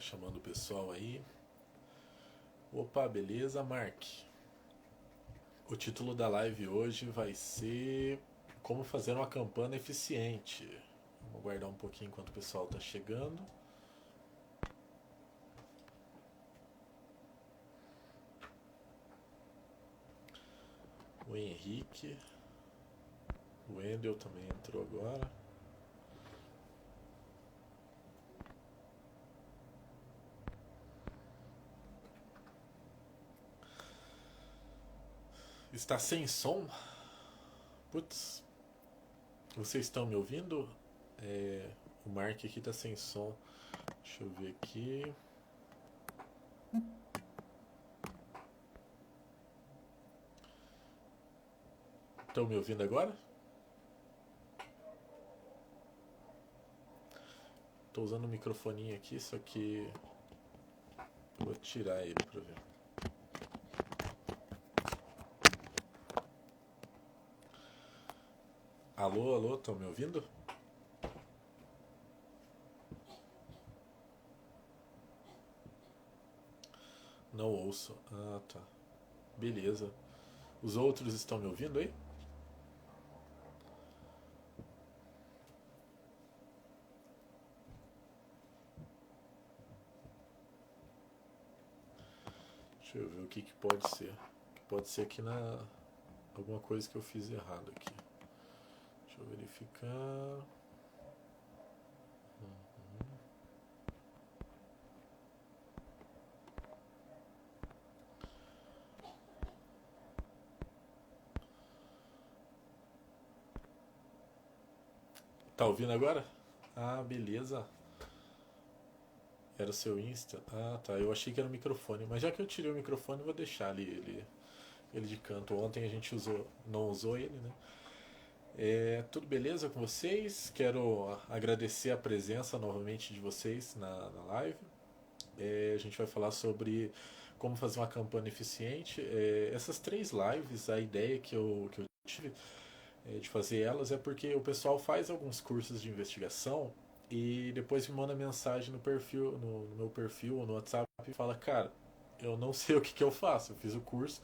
Chamando o pessoal aí. Opa, beleza, Mark? O título da live hoje vai ser Como fazer uma campana eficiente. Vamos guardar um pouquinho enquanto o pessoal está chegando. O Henrique. O Wendel também entrou agora. Está sem som? Putz, vocês estão me ouvindo? O Mark aqui está sem som. Deixa eu ver aqui. Estão me ouvindo agora? Estou usando o microfoninho aqui, só que vou tirar ele para ver. Alô, alô, estão me ouvindo? Não ouço. Ah, tá. Beleza. Os outros estão me ouvindo aí? Deixa eu ver o que pode ser. Pode ser aqui na alguma coisa que eu fiz errado aqui. Deixa eu verificar. Tá ouvindo agora? Ah, beleza. Era o seu Insta? Ah, tá. Eu achei que era o microfone. Mas já que eu tirei o microfone, eu vou deixar ali ele de canto. Ontem a gente não usou ele, né? Tudo beleza com vocês? Quero agradecer a presença novamente de vocês na live. A gente vai falar sobre como fazer uma campanha eficiente. Essas três lives, a ideia que eu tive de fazer elas é porque o pessoal faz alguns cursos de investigação e depois me manda mensagem no perfil, no meu perfil ou no WhatsApp e fala, cara, eu não sei o que eu faço, eu fiz o curso,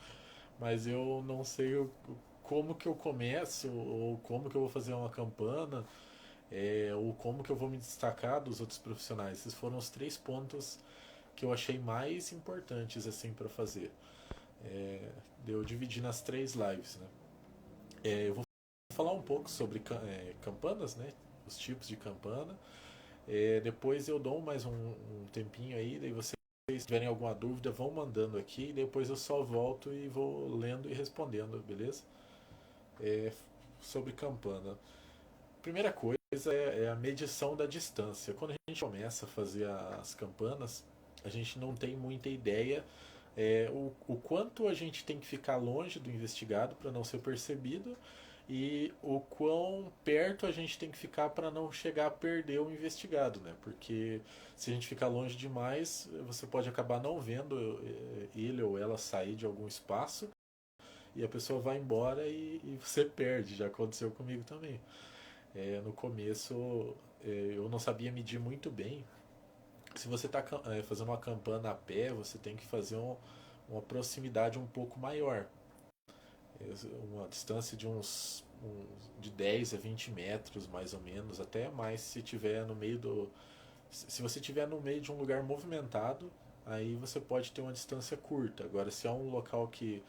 mas eu não sei como que eu começo ou como que eu vou fazer uma campana, ou como que eu vou me destacar dos outros profissionais. Esses foram os três pontos que eu achei mais importantes assim para fazer. Eu dividi nas três lives, né? Eu vou falar um pouco sobre campanas, né? Os tipos de campana. Depois eu dou mais um tempinho aí, daí vocês se tiverem alguma dúvida vão mandando aqui e depois eu só volto e vou lendo e respondendo, beleza? É, Sobre campana. Primeira coisa é a medição da distância. Quando a gente começa a fazer as campanas, a gente não tem muita ideia o quanto a gente tem que ficar longe do investigado para não ser percebido e o quão perto a gente tem que ficar para não chegar a perder o investigado, né? Porque se a gente ficar longe demais, você pode acabar não vendo ele ou ela sair de algum espaço e a pessoa vai embora e você perde. Já aconteceu comigo também. No começo eu não sabia medir muito bem. Se você está fazendo uma campana a pé, você tem que fazer uma proximidade um pouco maior. Uma distância de 10 a 20 metros, mais ou menos, até mais se tiver no meio do. Se você estiver no meio de um lugar movimentado, aí você pode ter uma distância curta. Agora, se é um local que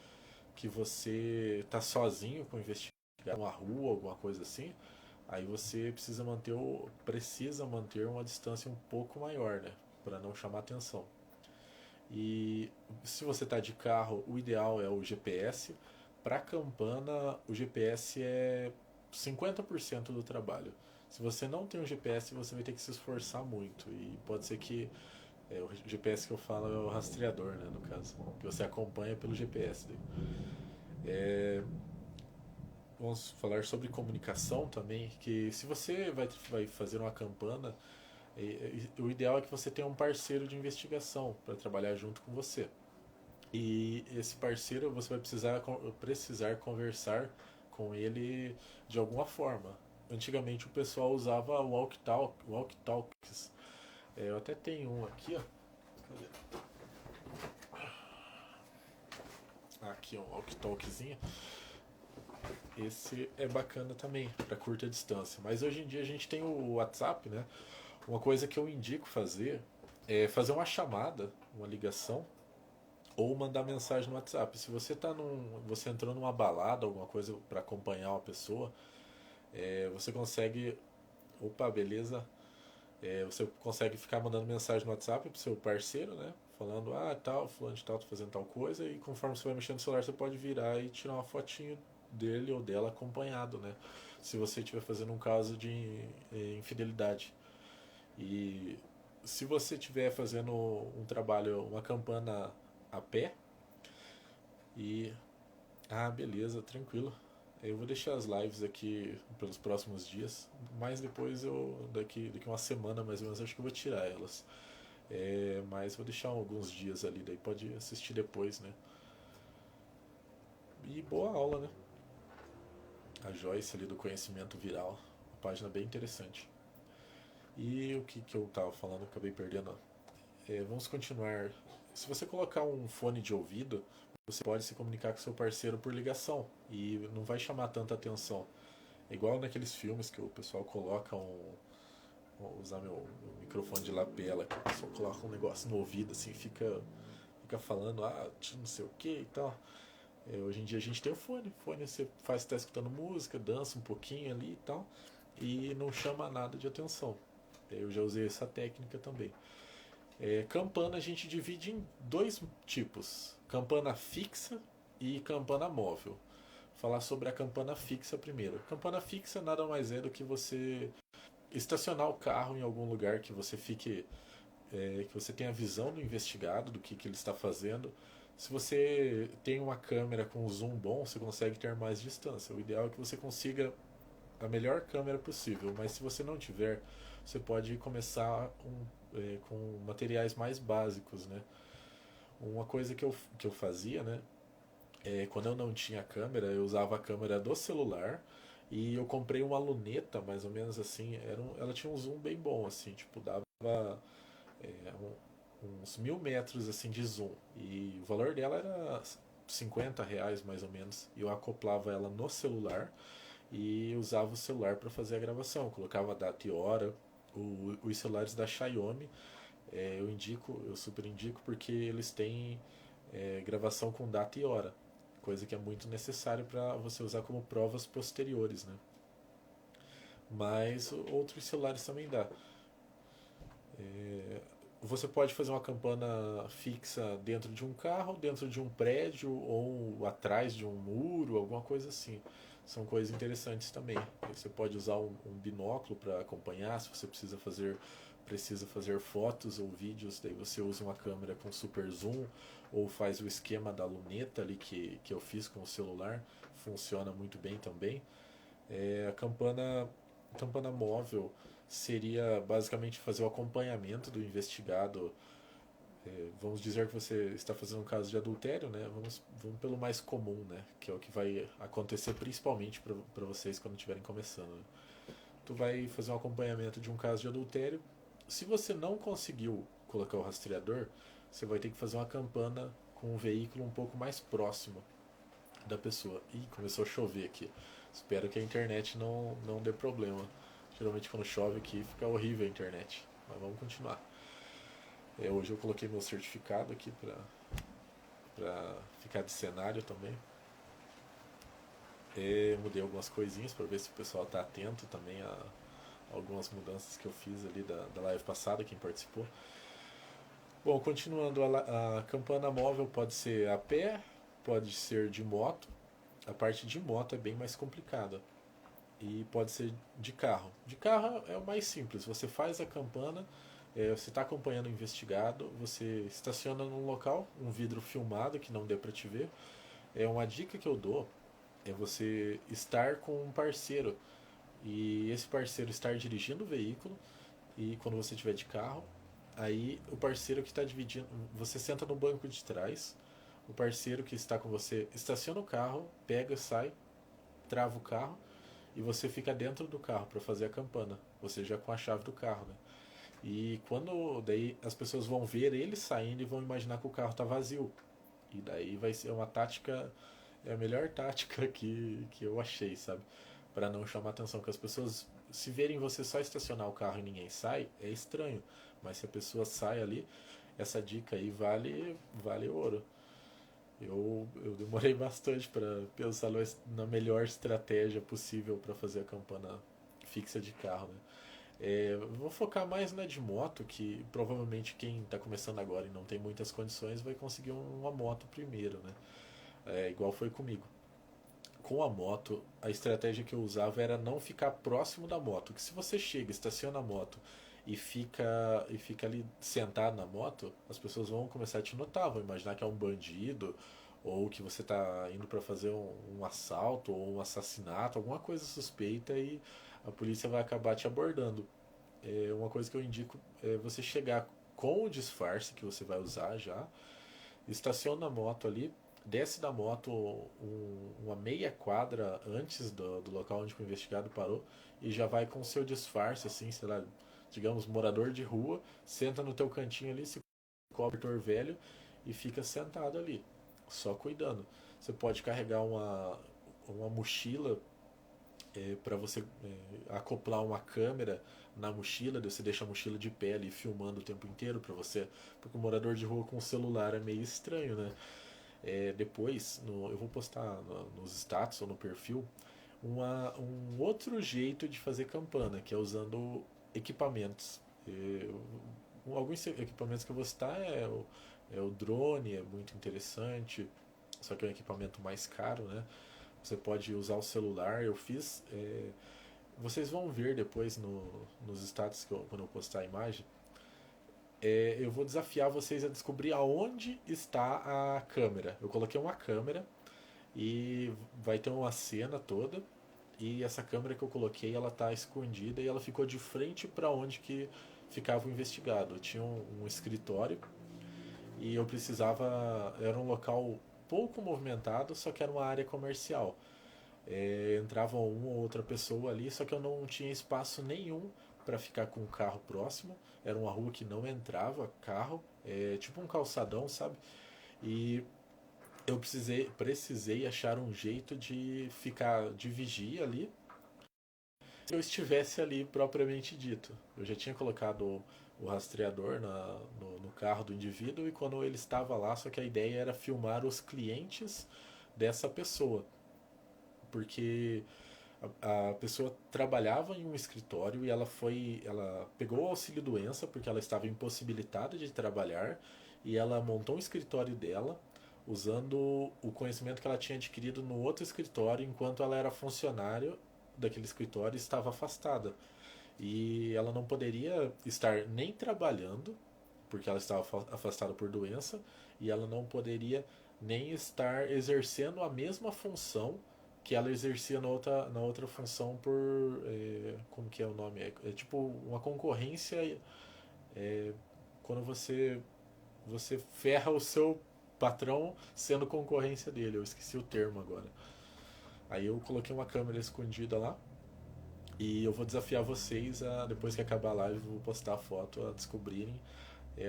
você está sozinho com investigar uma rua, alguma coisa assim, aí você precisa manter uma distância um pouco maior, né? Para não chamar atenção. E se você está de carro, o ideal é o GPS. Para campana, o GPS é 50% do trabalho. Se você não tem um GPS, você vai ter que se esforçar muito. E pode ser que o GPS que eu falo é o rastreador, né, no caso. Que você acompanha pelo GPS. Vamos falar sobre comunicação também. Que se você vai fazer uma campana, o ideal é que você tenha um parceiro de investigação para trabalhar junto com você. E esse parceiro você vai precisar conversar com ele de alguma forma. Antigamente o pessoal usava walkie-talkies. Eu até tenho um aqui, ó. Aqui um walkie-talkiezinho. Esse é bacana também para curta distância. Mas hoje em dia a gente tem o WhatsApp, né? Uma coisa que eu indico fazer é fazer uma chamada, uma ligação ou mandar mensagem no WhatsApp. Se você você entrou numa balada, alguma coisa para acompanhar uma pessoa, você consegue, opa, beleza? Você consegue ficar mandando mensagem no WhatsApp pro seu parceiro, né? Falando, tal, fulano de tal, tô fazendo tal coisa, e conforme você vai mexendo no celular, você pode virar e tirar uma fotinho dele ou dela acompanhado, né? Se você estiver fazendo um caso de infidelidade. E se você estiver fazendo um trabalho, uma campana a pé, e. Ah, beleza, tranquilo. Eu vou deixar as lives aqui pelos próximos dias, mas depois daqui uma semana mais ou menos, acho que eu vou tirar elas. Mas vou deixar alguns dias ali, daí pode assistir depois, né? E boa aula, né? A Joyce ali do Conhecimento Viral, uma página bem interessante. E o que eu tava falando, acabei perdendo. Vamos continuar. Se você colocar um fone de ouvido, você pode se comunicar com seu parceiro por ligação e não vai chamar tanta atenção. É igual naqueles filmes que o pessoal coloca vou usar meu microfone de lapela, que o pessoal coloca um negócio no ouvido assim, fica falando, não sei o que e tal. Hoje em dia a gente tem o fone você está escutando música, dança um pouquinho ali e tal, e não chama nada de atenção. Eu já usei essa técnica também. Campana a gente divide em dois tipos: campana fixa e campana móvel. Falar sobre a campana fixa primeiro. Campana fixa nada mais é do que você estacionar o carro em algum lugar que você fique, que você tenha a visão do investigado, do que ele está fazendo. Se você tem uma câmera com zoom bom, você consegue ter mais distância. O ideal é que você consiga a melhor câmera possível, mas se você não tiver, você pode começar com materiais mais básicos, né? Uma coisa que eu fazia, né? Quando eu não tinha câmera, eu usava a câmera do celular e eu comprei uma luneta, mais ou menos assim, ela tinha um zoom bem bom, assim, tipo, dava uns 1.000 metros assim de zoom. E o valor dela era R$ 50 mais ou menos. E eu acoplava ela no celular e usava o celular para fazer a gravação. Eu colocava a data e hora. Os celulares da Xiaomi eu super indico porque eles têm gravação com data e hora, coisa que é muito necessário para você usar como provas posteriores, né? Mas outros celulares também dá. Você pode fazer uma campana fixa dentro de um carro, dentro de um prédio ou atrás de um muro, alguma coisa assim. São coisas interessantes também. Você pode usar um binóculo para acompanhar, se você precisa fazer fotos ou vídeos, daí você usa uma câmera com super zoom ou faz o esquema da luneta ali que eu fiz com o celular, funciona muito bem também. A campana móvel seria basicamente fazer o acompanhamento do investigado. Vamos dizer que você está fazendo um caso de adultério, né? Vamos pelo mais comum, né? Que é o que vai acontecer principalmente para vocês quando estiverem começando. Né? Tu vai fazer um acompanhamento de um caso de adultério. Se você não conseguiu colocar o rastreador, você vai ter que fazer uma campana com um veículo um pouco mais próximo da pessoa. Ih, começou a chover aqui. Espero que a internet não dê problema. Geralmente quando chove aqui fica horrível a internet. Mas vamos continuar. Hoje eu coloquei meu certificado aqui pra ficar de cenário também. Mudei algumas coisinhas para ver se o pessoal tá atento também a algumas mudanças que eu fiz ali da live passada, quem participou. Bom, continuando, a campana móvel pode ser a pé, pode ser de moto. A parte de moto é bem mais complicada. E pode ser de carro. De carro é o mais simples. Você faz a campana, você está acompanhando o investigado, você estaciona num local, um vidro filmado que não dê para te ver. Uma dica que eu dou é você estar com um parceiro e esse parceiro estar dirigindo o veículo e quando você estiver de carro, aí o parceiro que está dividindo, você senta no banco de trás, o parceiro que está com você estaciona o carro, pega, sai, trava o carro e você fica dentro do carro para fazer a campana, você já com a chave do carro, né? E quando daí as pessoas vão ver ele saindo e vão imaginar que o carro tá vazio. E daí vai ser uma tática, é a melhor tática que eu achei, sabe? Para não chamar atenção, que as pessoas se verem você só estacionar o carro e ninguém sai, é estranho. Mas se a pessoa sai ali, essa dica aí vale ouro. Eu demorei bastante para pensar na melhor estratégia possível para fazer a campana fixa de carro, né? Vou focar mais na de moto, que provavelmente quem está começando agora e não tem muitas condições vai conseguir uma moto primeiro, né? Igual foi comigo. Com a moto, a estratégia que eu usava era não ficar próximo da moto. Que se você chega, estaciona a moto e fica ali sentado na moto, as pessoas vão começar a te notar, vão imaginar que é um bandido ou que você está indo para fazer um assalto ou um assassinato, alguma coisa suspeita e a polícia vai acabar te abordando. Uma coisa que eu indico é você chegar com o disfarce que você vai usar já, estaciona a moto ali, desce da moto uma meia quadra antes do local onde o investigado parou e já vai com o seu disfarce, assim, sei lá, digamos, morador de rua, senta no teu cantinho ali, se cobertor velho e fica sentado ali, só cuidando. Você pode carregar uma mochila para você acoplar uma câmera na mochila, daí você deixa a mochila de pé ali filmando o tempo inteiro para você, porque o morador de rua com o celular é meio estranho, né? Depois, eu vou postar nos status ou no perfil um outro jeito de fazer campana, que é usando equipamentos. Alguns equipamentos que eu vou citar é o drone, é muito interessante, só que é um equipamento mais caro, né? Você pode usar o celular. Eu fiz. Vocês vão ver depois nos status quando eu postar a imagem. Eu vou desafiar vocês a descobrir aonde está a câmera. Eu coloquei uma câmera e vai ter uma cena toda. E essa câmera que eu coloquei, ela está escondida e ela ficou de frente para onde que ficava o investigado. Eu tinha um escritório e eu precisava. Era um local pouco movimentado, só que era uma área comercial. Entrava uma ou outra pessoa ali, só que eu não tinha espaço nenhum para ficar com o carro próximo. Era uma rua que não entrava carro, tipo um calçadão, sabe? E eu precisei achar um jeito de ficar de vigia ali. Se eu estivesse ali propriamente dito, eu já tinha colocado o rastreador no carro do indivíduo e quando ele estava lá, só que a ideia era filmar os clientes dessa pessoa, porque a pessoa trabalhava em um escritório e ela pegou o auxílio doença porque ela estava impossibilitada de trabalhar e ela montou um escritório dela usando o conhecimento que ela tinha adquirido no outro escritório enquanto ela era funcionária daquele escritório e estava afastada. E ela não poderia estar nem trabalhando porque ela estava afastada por doença e ela não poderia nem estar exercendo a mesma função que ela exercia na outra função por. Como que é o nome? É tipo uma concorrência quando você ferra o seu patrão sendo concorrência dele. Eu esqueci o termo agora. Aí eu coloquei uma câmera escondida lá e eu vou desafiar vocês a, depois que acabar a live, vou postar a foto, a descobrirem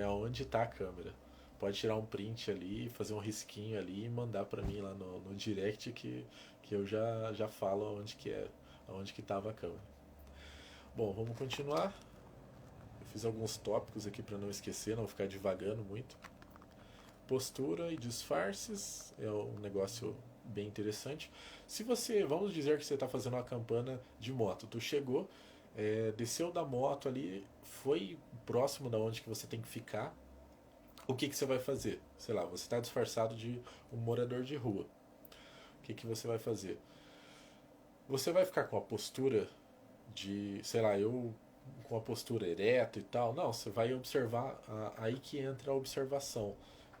onde está a câmera. Pode tirar um print ali, fazer um risquinho ali e mandar para mim lá no direct que eu já falo onde que estava a câmera. Bom, vamos continuar. Eu fiz alguns tópicos aqui para não esquecer, não ficar divagando muito. Postura e disfarces é um negócio bem interessante. Se você, vamos dizer que você está fazendo uma campana de moto, tu chegou, desceu da moto ali, foi próximo da onde que você tem que ficar, o que você vai fazer? Sei lá, você está disfarçado de um morador de rua. O que você vai fazer? Você vai ficar com a postura de, sei lá, eu com a postura ereta e tal? Não, você vai observar, aí que entra a observação.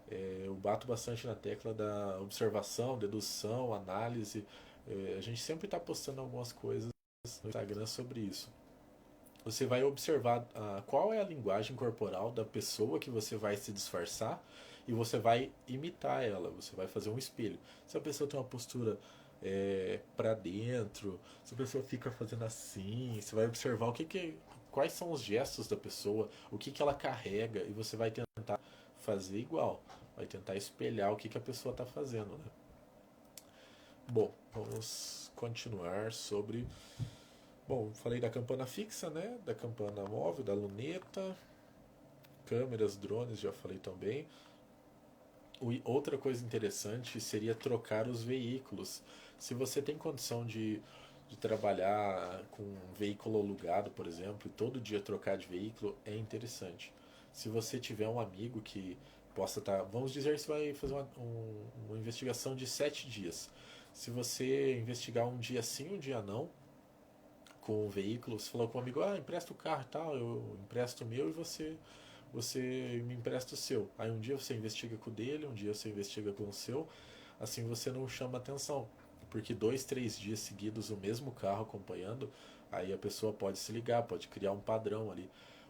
Eu bato bastante na tecla da observação, dedução, análise. A gente sempre está postando algumas coisas no Instagram sobre isso. Você vai observar qual é a linguagem corporal da pessoa que você vai se disfarçar e você vai imitar ela, você vai fazer um espelho. Se a pessoa tem uma postura para dentro, se a pessoa fica fazendo assim, você vai observar quais são os gestos da pessoa, o que ela carrega, e você vai tentar fazer igual, vai tentar espelhar o que a pessoa está fazendo, né? Bom, vamos continuar sobre. Bom, falei da campana fixa, né? Da campana móvel, da luneta, câmeras, drones, já falei também. Outra coisa interessante seria trocar os veículos. Se você tem condição de trabalhar com um veículo alugado, por exemplo, e todo dia trocar de veículo, é interessante. Se você tiver um amigo que possa estar. Vamos dizer que você vai fazer uma investigação de 7 dias. Se você investigar um dia sim, um dia não, com o veículo, você falou com um amigo, empresta o carro e tal, eu empresto o meu e você me empresta o seu. Aí um dia você investiga com o dele, um dia você investiga com o seu, assim você não chama atenção. Porque 2, 3 dias seguidos o mesmo carro acompanhando, aí a pessoa pode se ligar, pode criar um padrão ali.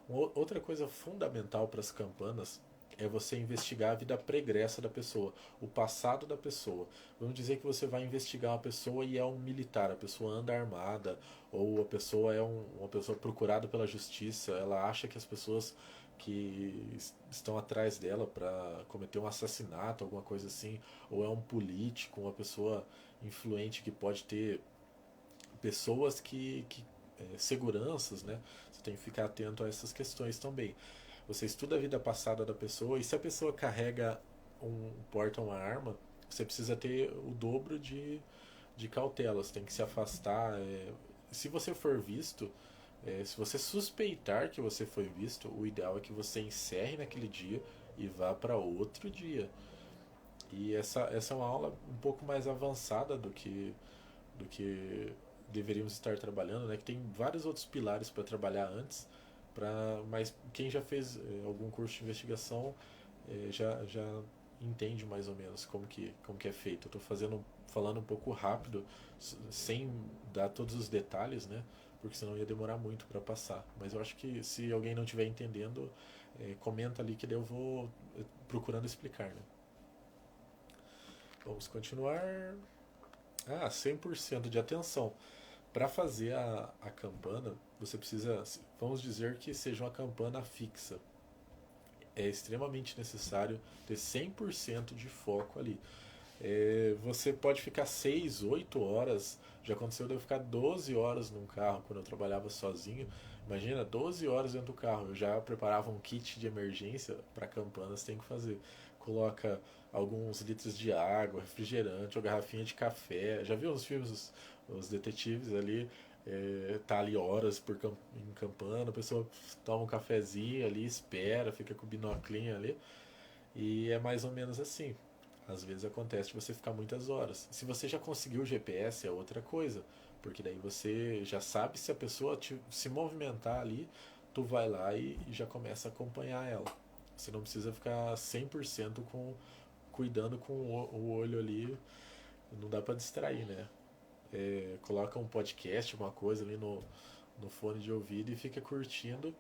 Outra coisa fundamental para as campanas é você investigar a vida pregressa da pessoa, o passado da pessoa. Vamos dizer que você vai investigar uma pessoa e é um militar, a pessoa anda armada, ou a pessoa é uma pessoa procurada pela justiça, ela acha que as pessoas que estão atrás dela para cometer um assassinato, alguma coisa assim, ou é um político, uma pessoa influente que pode ter pessoas seguranças, né? Você tem que ficar atento a essas questões também. Você estuda a vida passada da pessoa e se a pessoa porta uma arma, você precisa ter o dobro de cautelas, tem que se afastar. Se você for visto, se você suspeitar que você foi visto, o ideal é que você encerre naquele dia e vá para outro dia. E essa é uma aula um pouco mais avançada do que deveríamos estar trabalhando, né? Que tem vários outros pilares para trabalhar antes, mas quem já fez algum curso de investigação já entende mais ou menos como que é feito. Eu estou falando um pouco rápido, sem dar todos os detalhes, né? Porque senão ia demorar muito para passar. Mas eu acho que se alguém não estiver entendendo, comenta ali que daí eu vou procurando explicar, né? Vamos continuar. 100% de atenção. Para fazer a campana, você precisa, vamos dizer que seja uma campana fixa. É extremamente necessário ter 100% de foco ali. Você pode ficar 6, 8 horas. Já aconteceu de eu ficar 12 horas num carro quando eu trabalhava sozinho. Imagina, 12 horas dentro do carro. Eu já preparava um kit de emergência para campanas, tem que fazer. Coloca alguns litros de água, refrigerante, ou garrafinha de café. Já viu nos filmes os detetives ali? Tá ali horas em campana, a pessoa toma um cafezinho ali, espera, fica com o binoclinho ali. E é mais ou menos assim. Às vezes acontece de você ficar muitas horas. Se você já conseguiu o GPS é outra coisa, porque daí você já sabe se a pessoa se movimentar ali, tu vai lá e já começa a acompanhar ela. Você não precisa ficar 100% cuidando com o olho ali, não dá para distrair, né? Coloca um podcast, uma coisa ali no fone de ouvido e fica curtindo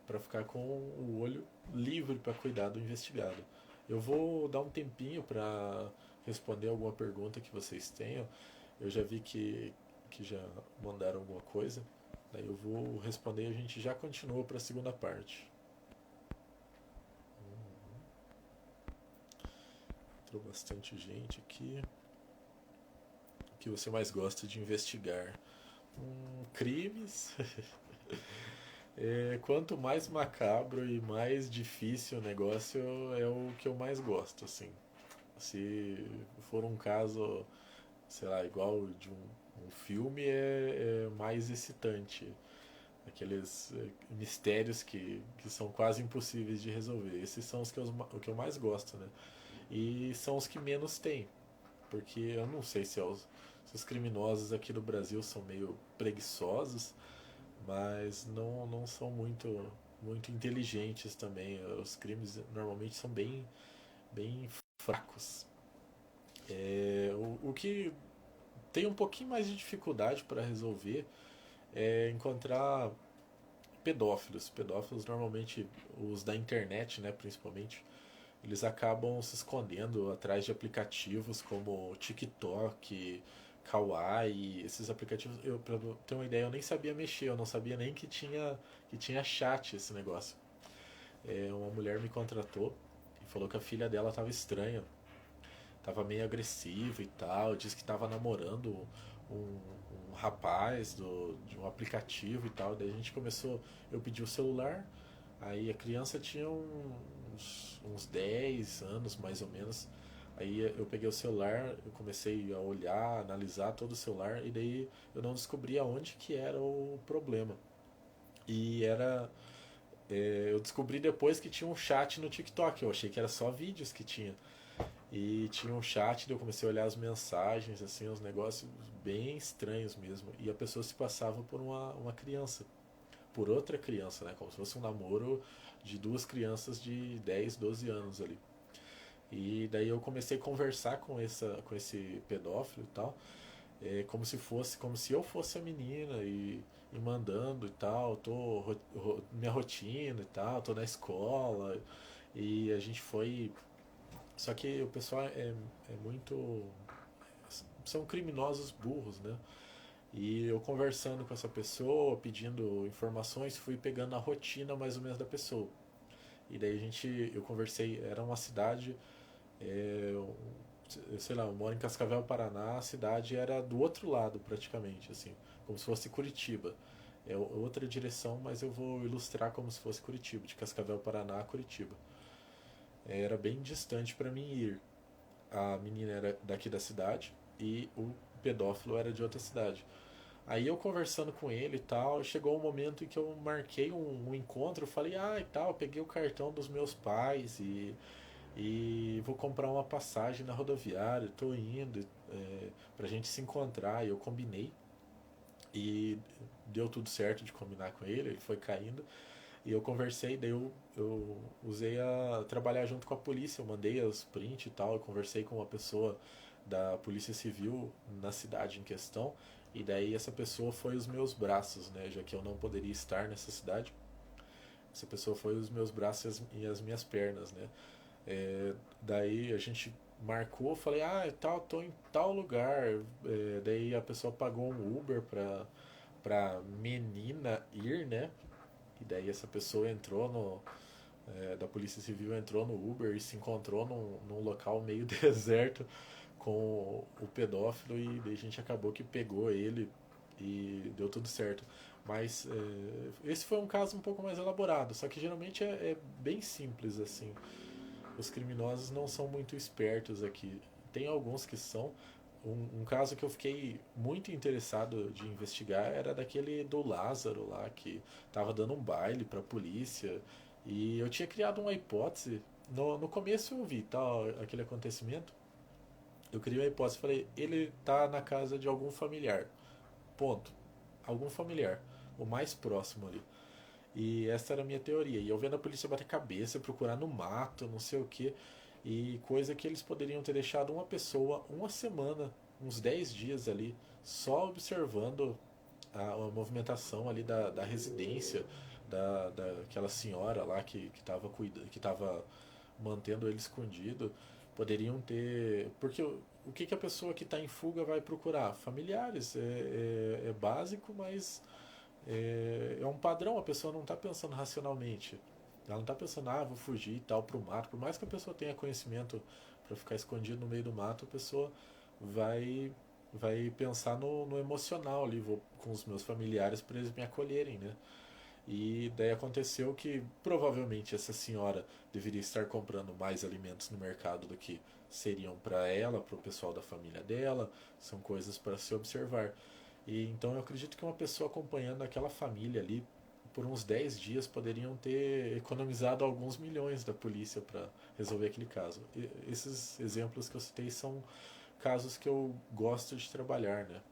para ficar com o olho livre para cuidar do investigado. Eu vou dar um tempinho para responder alguma pergunta que vocês tenham. Eu já vi que já mandaram alguma coisa. Daí eu vou responder e a gente já continua para a segunda parte. Entrou bastante gente aqui. O que você mais gosta de investigar? Crimes. Quanto mais macabro e mais difícil o negócio é o que eu mais gosto, assim. Se for um caso, sei lá, igual de um filme, é mais excitante. Aqueles mistérios que são quase impossíveis de resolver. Esses são o que eu mais gosto, né? E são os que menos tem. Porque eu não sei se os criminosos aqui no Brasil são meio preguiçosos, mas não são muito inteligentes também. Os crimes normalmente são bem fracos. O que tem um pouquinho mais de dificuldade para resolver é encontrar pedófilos. Pedófilos normalmente, os da internet, né, principalmente, eles acabam se escondendo atrás de aplicativos como TikTok, Kawaii, esses aplicativos, eu, pra ter uma ideia, eu nem sabia mexer, eu não sabia nem que tinha chat esse negócio. Uma mulher me contratou e falou que a filha dela tava estranha, tava meio agressiva e tal, disse que tava namorando um, um rapaz de um aplicativo e tal. Daí a gente começou, eu pedi o celular, aí a criança tinha uns 10 anos mais ou menos. Aí eu peguei o celular, eu comecei a olhar, analisar todo o celular e daí eu não descobri aonde que era o problema. E eu descobri depois que tinha um chat no TikTok. Eu achei que era só vídeos que tinha. E tinha um chat, daí eu comecei a olhar as mensagens, assim, uns negócios bem estranhos mesmo. E a pessoa se passava por uma criança, por outra criança, né? Como se fosse um namoro de duas crianças de 10 12 anos ali. E daí eu comecei a conversar com esse pedófilo e tal, como se eu fosse a menina e mandando e tal, minha rotina e tal, tô na escola e a gente foi. Só que o pessoal é muito. São criminosos burros, né? E eu conversando com essa pessoa, pedindo informações, fui pegando a rotina mais ou menos da pessoa. E daí eu conversei, era uma cidade, eu sei lá, eu moro em Cascavel, Paraná, a cidade era do outro lado praticamente, assim, como se fosse Curitiba. É outra direção, mas eu vou ilustrar como se fosse Curitiba, de Cascavel, Paraná a Curitiba. Era bem distante para mim ir. A menina era daqui da cidade e o pedófilo era de outra cidade. Aí eu conversando com ele e tal, chegou um momento em que eu marquei um encontro, eu falei, e tal, peguei o cartão dos meus pais e vou comprar uma passagem na rodoviária, tô indo pra gente se encontrar. E eu combinei e deu tudo certo de combinar com ele foi caindo. E eu conversei, daí eu usei a trabalhar junto com a polícia, eu mandei os prints e tal, eu conversei com uma pessoa da Polícia Civil na cidade em questão, e daí essa pessoa foi os meus braços, né, já que eu não poderia estar nessa cidade. Essa pessoa foi os meus braços e as minhas pernas, né. Daí a gente marcou, falei, tal, tô em tal lugar. Daí a pessoa pagou um Uber pra menina ir, né? E daí essa pessoa da Polícia Civil entrou no Uber e se encontrou num local meio deserto com o pedófilo e daí a gente acabou que pegou ele e deu tudo certo. Mas esse foi um caso um pouco mais elaborado, só que geralmente é bem simples assim. Os criminosos não são muito espertos aqui. Tem alguns que são. Um caso que eu fiquei muito interessado de investigar era daquele do Lázaro lá, que tava dando um baile pra polícia. E eu tinha criado uma hipótese. No começo eu vi tal, aquele acontecimento. Eu criei uma hipótese. Falei, ele tá na casa de algum familiar. Ponto. Algum familiar. O mais próximo ali. E essa era a minha teoria. E eu vendo a polícia bater cabeça, procurar no mato, não sei o que. E coisa que eles poderiam ter deixado uma pessoa uma semana, uns 10 dias ali, só observando a movimentação ali da residência daquela senhora lá que tava mantendo ele escondido. Poderiam ter. Porque o que a pessoa que está em fuga vai procurar? Familiares. É básico, mas é um padrão, a pessoa não está pensando racionalmente. Ela não está pensando, vou fugir e tal pro mato. Por mais que a pessoa tenha conhecimento para ficar escondido no meio do mato, a pessoa vai vai pensar no emocional ali, vou com os meus familiares para eles me acolherem, né? E daí aconteceu que provavelmente essa senhora deveria estar comprando mais alimentos no mercado do que seriam para ela, para o pessoal da família dela. São coisas para se observar. E então eu acredito que uma pessoa acompanhando aquela família ali por uns 10 dias poderiam ter economizado alguns milhões da polícia para resolver aquele caso. E esses exemplos que eu citei são casos que eu gosto de trabalhar, né?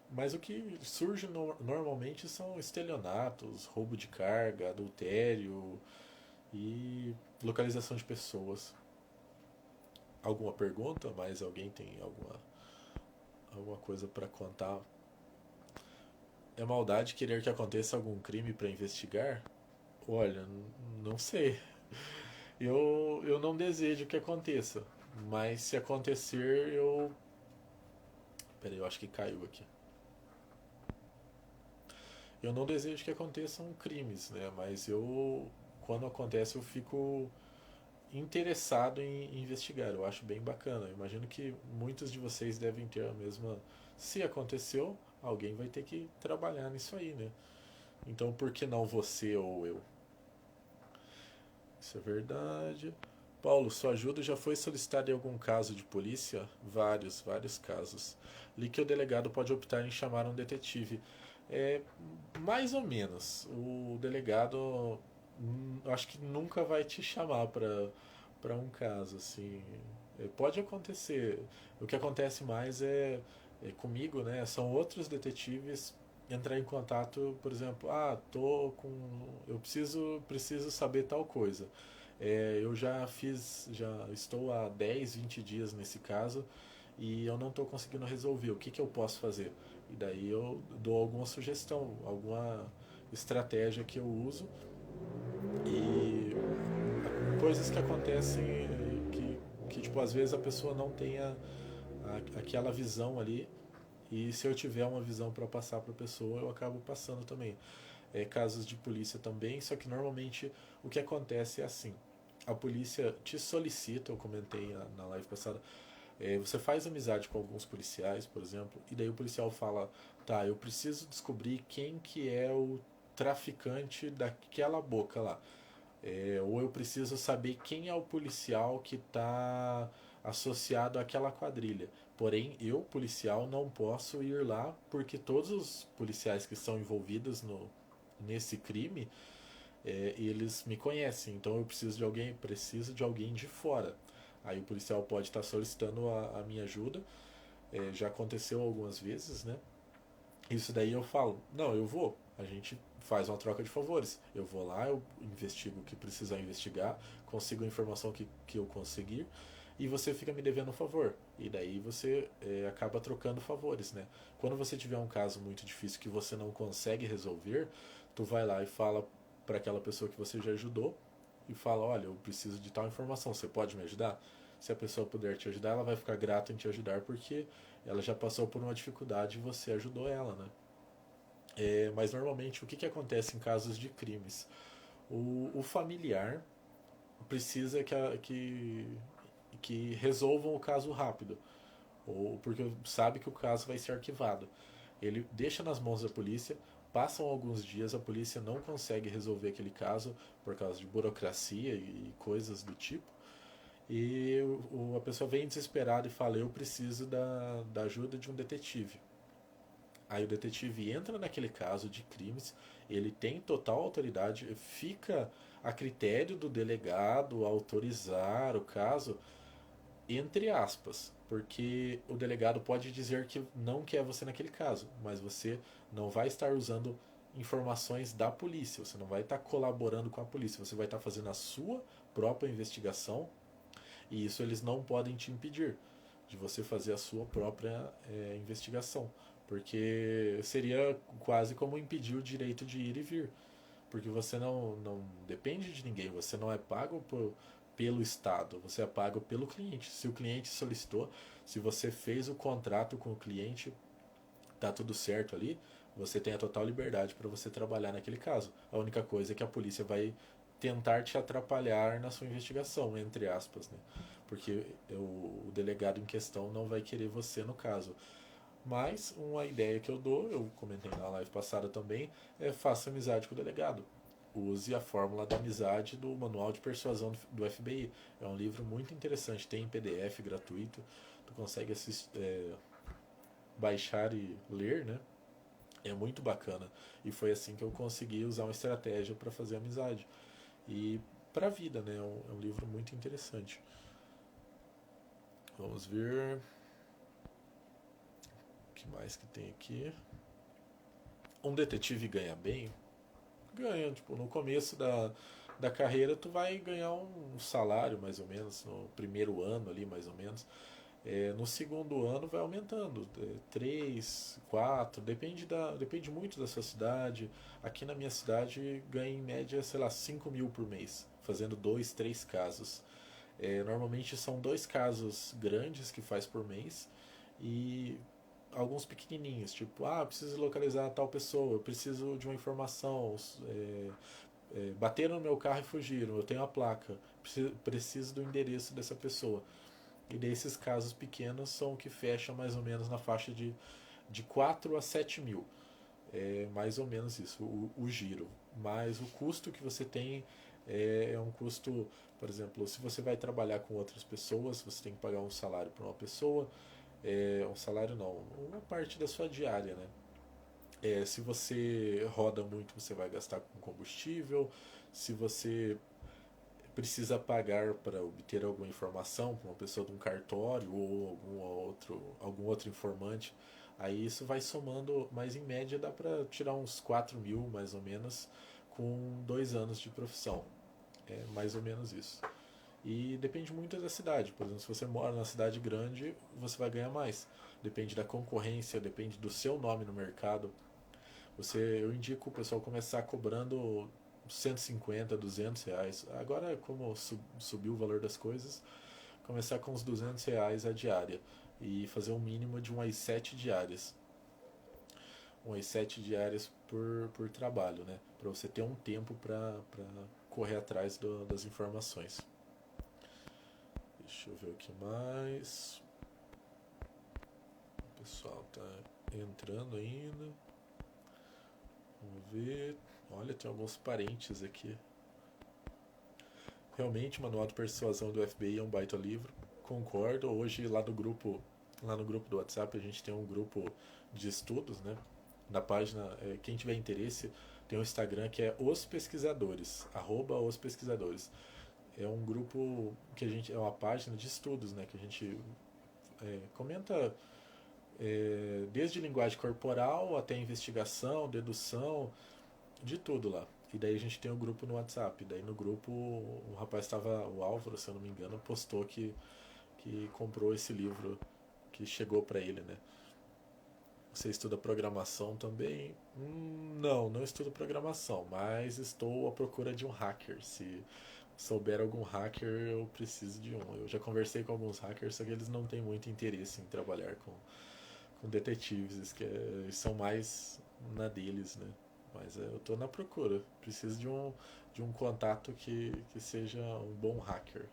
Mas o que surge normalmente são estelionatos, roubo de carga, adultério e localização de pessoas. Alguma pergunta? Mais alguém tem alguma coisa para contar? É maldade querer que aconteça algum crime para investigar? Olha, não sei. Eu não desejo que aconteça, mas se acontecer, eu Peraí, eu acho que caiu aqui. Eu não desejo que aconteçam crimes, né? Mas quando acontece, eu fico interessado em investigar. Eu acho bem bacana. Eu imagino que muitos de vocês devem ter a mesma. Se aconteceu, alguém vai ter que trabalhar nisso aí, né? Então, por que não você ou eu? Isso é verdade. Paulo, sua ajuda já foi solicitada em algum caso de polícia? Vários, vários casos. Li que o delegado pode optar em chamar um detetive. É, mais ou menos. O delegado acho que nunca vai te chamar para um caso assim. Pode acontecer. O que acontece mais é comigo, né? São outros detetives entrar em contato, por exemplo, tô com, eu preciso saber tal coisa. Eu já estou há 10, 20 dias nesse caso e eu não estou conseguindo resolver. O que que eu posso fazer? E daí eu dou alguma sugestão, alguma estratégia que eu uso e coisas que acontecem que tipo, às vezes a pessoa não tenha aquela visão ali e se eu tiver uma visão para passar para a pessoa, eu acabo passando também. Casos de polícia também, só que normalmente o que acontece é assim: a polícia te solicita, eu comentei na live passada, você faz amizade com alguns policiais, por exemplo, e daí o policial fala, tá, eu preciso descobrir quem que é o traficante daquela boca lá. Ou eu preciso saber quem é o policial que está associado àquela quadrilha. Porém, eu, policial, não posso ir lá porque todos os policiais que estão envolvidos nesse crime, eles me conhecem. Então eu preciso de alguém de fora. Aí o policial pode estar solicitando a minha ajuda. Já aconteceu algumas vezes, né? Isso daí eu falo, não, eu vou. A gente faz uma troca de favores. Eu vou lá, eu investigo o que precisar investigar, consigo a informação que eu conseguir e você fica me devendo um favor. E daí você acaba trocando favores, né? Quando você tiver um caso muito difícil que você não consegue resolver, tu vai lá e fala para aquela pessoa que você já ajudou e fala, olha, eu preciso de tal informação, você pode me ajudar? Se a pessoa puder te ajudar, ela vai ficar grata em te ajudar porque ela já passou por uma dificuldade e você ajudou ela, né? Mas normalmente o que acontece em casos de crimes? O familiar precisa que resolvam o caso rápido, ou porque sabe que o caso vai ser arquivado. Ele deixa nas mãos da polícia, passam alguns dias, a polícia não consegue resolver aquele caso por causa de burocracia e coisas do tipo, e a pessoa vem desesperada e fala: eu preciso da ajuda de um detetive. Aí o detetive entra naquele caso de crimes, ele tem total autoridade, fica a critério do delegado autorizar o caso, entre aspas, porque o delegado pode dizer que não quer você naquele caso, mas você não vai estar usando informações da polícia, você não vai estar colaborando com a polícia, você vai estar fazendo a sua própria investigação e isso eles não podem te impedir de você fazer a sua própria investigação, porque seria quase como impedir o direito de ir e vir, porque você não depende de ninguém, você não é pago pelo Estado, você é pago pelo cliente. Se o cliente solicitou, se você fez o contrato com o cliente, tá tudo certo ali, você tem a total liberdade para você trabalhar naquele caso. A única coisa é que a polícia vai tentar te atrapalhar na sua investigação, entre aspas, né? Porque o delegado em questão não vai querer você no caso. Mas uma ideia que eu dou, eu comentei na live passada também, faça amizade com o delegado. Use a fórmula da amizade do Manual de Persuasão do FBI. É um livro muito interessante, tem em PDF gratuito. Tu consegue baixar e ler, né? É muito bacana. E foi assim que eu consegui usar uma estratégia para fazer amizade. E para a vida, né? É um livro muito interessante. Vamos ver o que mais que tem aqui. Um detetive ganha bem? Ganha. Tipo, no começo da carreira tu vai ganhar um salário mais ou menos. No primeiro ano ali mais ou menos. No segundo ano vai aumentando, 3, 4, depende muito da sua cidade. Aqui na minha cidade ganha em média, sei lá, 5 mil por mês, fazendo 2, 3 casos. Normalmente são 2 casos grandes que faz por mês e alguns pequenininhos, tipo, ah, eu preciso localizar tal pessoa, eu preciso de uma informação, bateram no meu carro e fugiram, eu tenho a placa, preciso do endereço dessa pessoa. E desses casos pequenos são o que fecha mais ou menos na faixa de 4 a 7 mil. É mais ou menos isso, o giro. Mas o custo que você tem é um custo, por exemplo, se você vai trabalhar com outras pessoas, você tem que pagar um salário para uma pessoa, um salário não, uma parte da sua diária, né? Se você roda muito, você vai gastar com combustível. Se você precisa pagar para obter alguma informação com uma pessoa de um cartório ou algum outro informante, aí isso vai somando, mas em média dá para tirar uns 4 mil mais ou menos com 2 anos de profissão. É mais ou menos isso. E depende muito da cidade. Por exemplo, se você mora na cidade grande, você vai ganhar mais. Depende da concorrência, depende do seu nome no mercado. Eu indico o pessoal começar cobrando 150, R$ 200. Agora, como subiu o valor das coisas, começar com uns R$ 200 a diária e fazer um mínimo de umas 7 diárias. Umas 7 diárias por trabalho, né? Para você ter um tempo para correr atrás das informações. Deixa eu ver o que mais. O pessoal tá entrando ainda. Vamos ver. Olha, tem alguns parentes aqui. Realmente, o Manual de Persuasão do FBI é um baita livro. Concordo. Hoje, lá no grupo do WhatsApp, a gente tem um grupo de estudos, né? Na página, quem tiver interesse, tem um Instagram que é Os Pesquisadores, @osPesquisadores. É um grupo que é uma página de estudos, né? Que a gente comenta desde linguagem corporal até investigação, dedução, de tudo lá. E daí a gente tem um grupo no WhatsApp. Daí no grupo o rapaz estava, o Álvaro, se eu não me engano, postou que comprou esse livro que chegou para ele, né? Você estuda programação também? Não, não estudo programação, mas estou à procura de um hacker. Se souber algum hacker, eu preciso de um. Eu já conversei com alguns hackers, só que eles não têm muito interesse em trabalhar com detetives, são mais na deles, né? Mas eu estou na procura. Preciso de um contato que seja um bom hacker.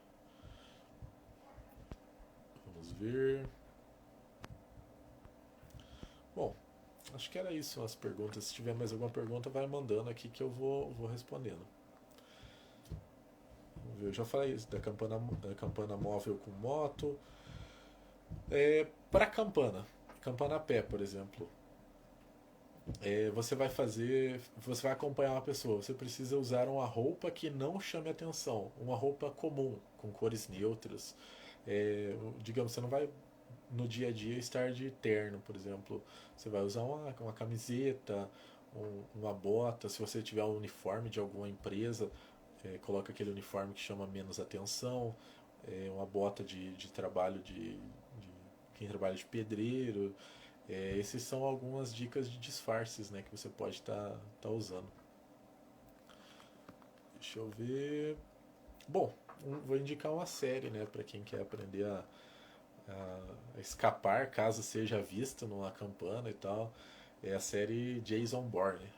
Vamos ver. Bom, acho que era isso as perguntas. Se tiver mais alguma pergunta, vai mandando aqui que eu vou respondendo. Vamos ver, eu já falei isso da campana móvel com moto. Para campana a pé, por exemplo, você vai acompanhar uma pessoa. Você precisa usar uma roupa que não chame atenção, uma roupa comum, com cores neutras. Digamos, você não vai no dia a dia estar de terno, por exemplo. Você vai usar uma camiseta, uma bota. Se você tiver um uniforme de alguma empresa, coloca aquele uniforme que chama menos atenção. Uma bota de trabalho de quem trabalha de pedreiro. Esses são algumas dicas de disfarces, né, que você pode tá usando. Deixa eu ver. Bom, vou indicar uma série, né, para quem quer aprender a escapar caso seja visto numa campana e tal. É a série Jason Bourne.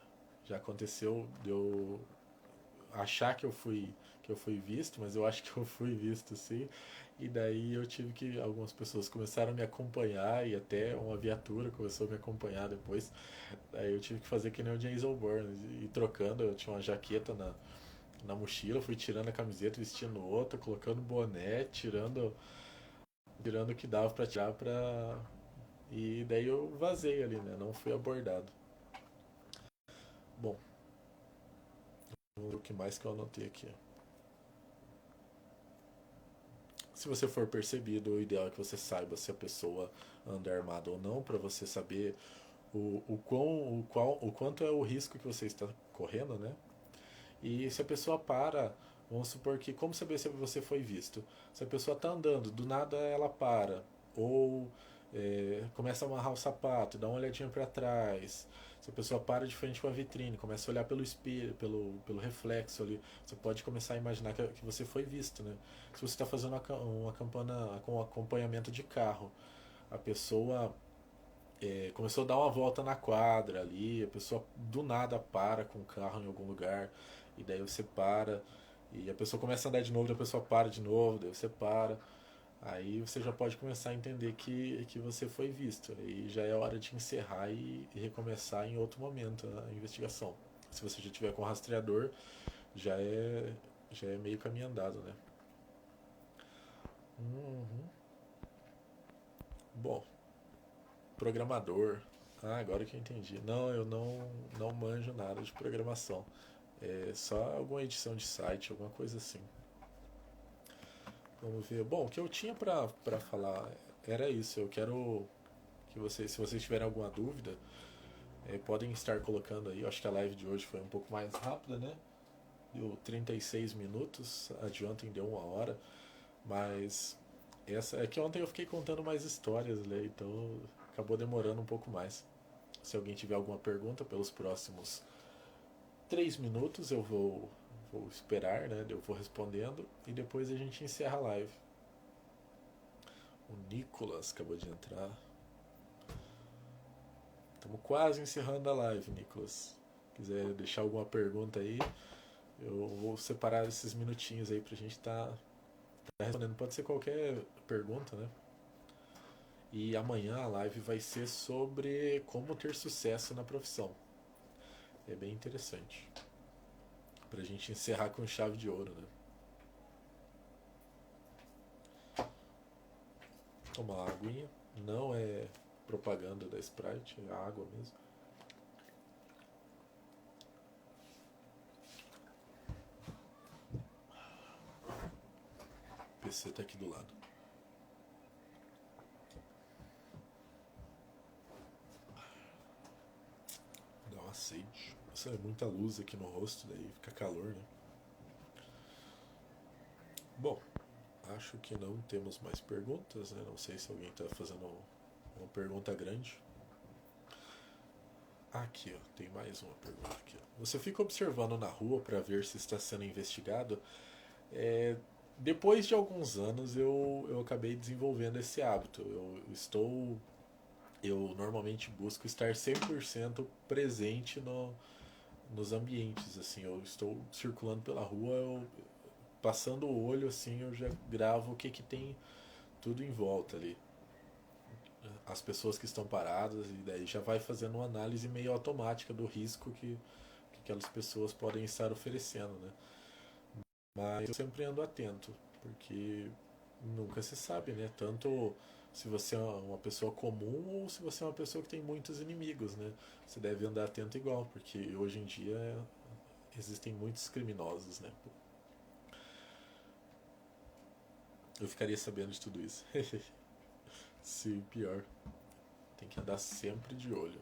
Já aconteceu de eu achar que eu fui visto, mas eu acho que eu fui visto sim. E daí eu tive que algumas pessoas começaram a me acompanhar e até uma viatura começou a me acompanhar depois. Daí eu tive que fazer que nem o Jason Bourne e trocando, eu tinha uma jaqueta na mochila, fui tirando a camiseta, vestindo outra, colocando boné, tirando o que dava pra tirar pra. E daí eu vazei ali, né? Não fui abordado. Bom, vamos ver o que mais que eu anotei aqui. Se você for percebido, o ideal é que você saiba se a pessoa anda armada ou não, para você saber o quanto é o risco que você está correndo, né? E se a pessoa para, vamos supor que, como saber se você foi visto? Se a pessoa está andando, do nada ela para, ou começa a amarrar o sapato, dá uma olhadinha para trás. Se a pessoa para de frente com a vitrine, começa a olhar pelo espelho, pelo reflexo ali, você pode começar a imaginar que você foi visto, né? Se você está fazendo uma campana com acompanhamento de carro, a pessoa Começou a dar uma volta na quadra ali, a pessoa do nada para com o carro em algum lugar, e daí você para, e a pessoa começa a andar de novo, daí a pessoa para de novo, daí você para. Aí você já pode começar a entender que você foi visto. Aí já é hora de encerrar e recomeçar em outro momento a investigação. Se você já tiver com o rastreador, já é, já é meio caminho andado, né? Uhum. Bom, programador. Ah, agora que eu entendi. Não, eu não manjo nada de programação. É só alguma edição de site, alguma coisa assim. Vamos ver. Bom, o que eu tinha pra falar era isso. Eu quero que vocês, se vocês tiverem alguma dúvida, podem estar colocando aí. Eu acho que a live de hoje foi um pouco mais rápida, né? Deu 36 minutos, a de ontem deu 1 hora, mas essa é que ontem eu fiquei contando mais histórias, né? Então acabou demorando um pouco mais. Se alguém tiver alguma pergunta pelos próximos 3 minutos, vou esperar, né? Eu vou respondendo e depois a gente encerra a live. O Nicolas acabou de entrar. Estamos quase encerrando a live, Nicolas. Se quiser deixar alguma pergunta aí, eu vou separar esses minutinhos aí pra gente tá respondendo. Pode ser qualquer pergunta, né? E amanhã a live vai ser sobre como ter sucesso na profissão. É bem interessante. Pra gente encerrar com chave de ouro, né? Toma uma aguinha. Não é propaganda da Sprite, é água mesmo. O PC tá aqui do lado. Dá uma sede. Nossa, é muita luz aqui no rosto, daí fica calor, né? Bom, acho que não temos mais perguntas, né? Não sei se alguém está fazendo uma pergunta grande. Aqui, ó, tem mais uma pergunta aqui. Ó. Você fica observando na rua para ver se está sendo investigado? É, depois de alguns anos eu acabei desenvolvendo esse hábito. Eu normalmente busco estar 100% presente nos ambientes. Assim, eu estou circulando pela rua, passando o olho assim, eu já gravo o que que tem tudo em volta ali. As pessoas que estão paradas, e daí já vai fazendo uma análise meio automática do risco que aquelas pessoas podem estar oferecendo, né? Mas eu sempre ando atento, porque nunca se sabe, né? Tanto se você é uma pessoa comum ou se você é uma pessoa que tem muitos inimigos, né? Você deve andar atento igual, porque hoje em dia existem muitos criminosos, né? Eu ficaria sabendo de tudo isso. Sim, pior. Tem que andar sempre de olho.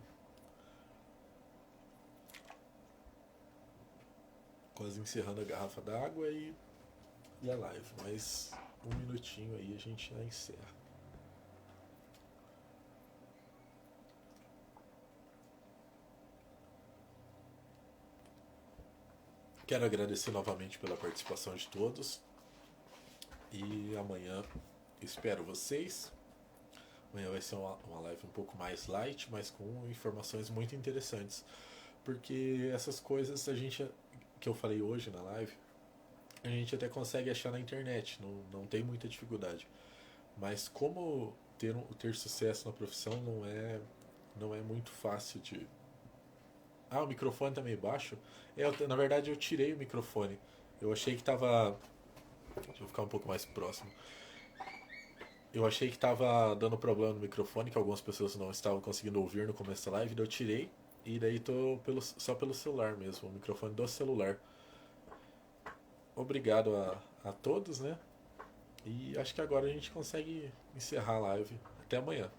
Quase encerrando a garrafa d'água e a live. Mais um minutinho aí a gente já encerra. Quero agradecer novamente pela participação de todos. E amanhã espero vocês. Amanhã vai ser uma live um pouco mais light, mas com informações muito interessantes. Porque essas coisas que eu falei hoje na live, a gente até consegue achar na internet, não tem muita dificuldade. Mas como ter sucesso na profissão não é muito fácil de. Ah, o microfone tá meio baixo? Na verdade, eu tirei o microfone. Eu achei que tava. Deixa eu ficar um pouco mais próximo. Eu achei que tava dando problema no microfone, que algumas pessoas não estavam conseguindo ouvir no começo da live, daí eu tirei. E daí tô só pelo celular mesmo, o microfone do celular. Obrigado a todos, né? E acho que agora a gente consegue encerrar a live. Até amanhã.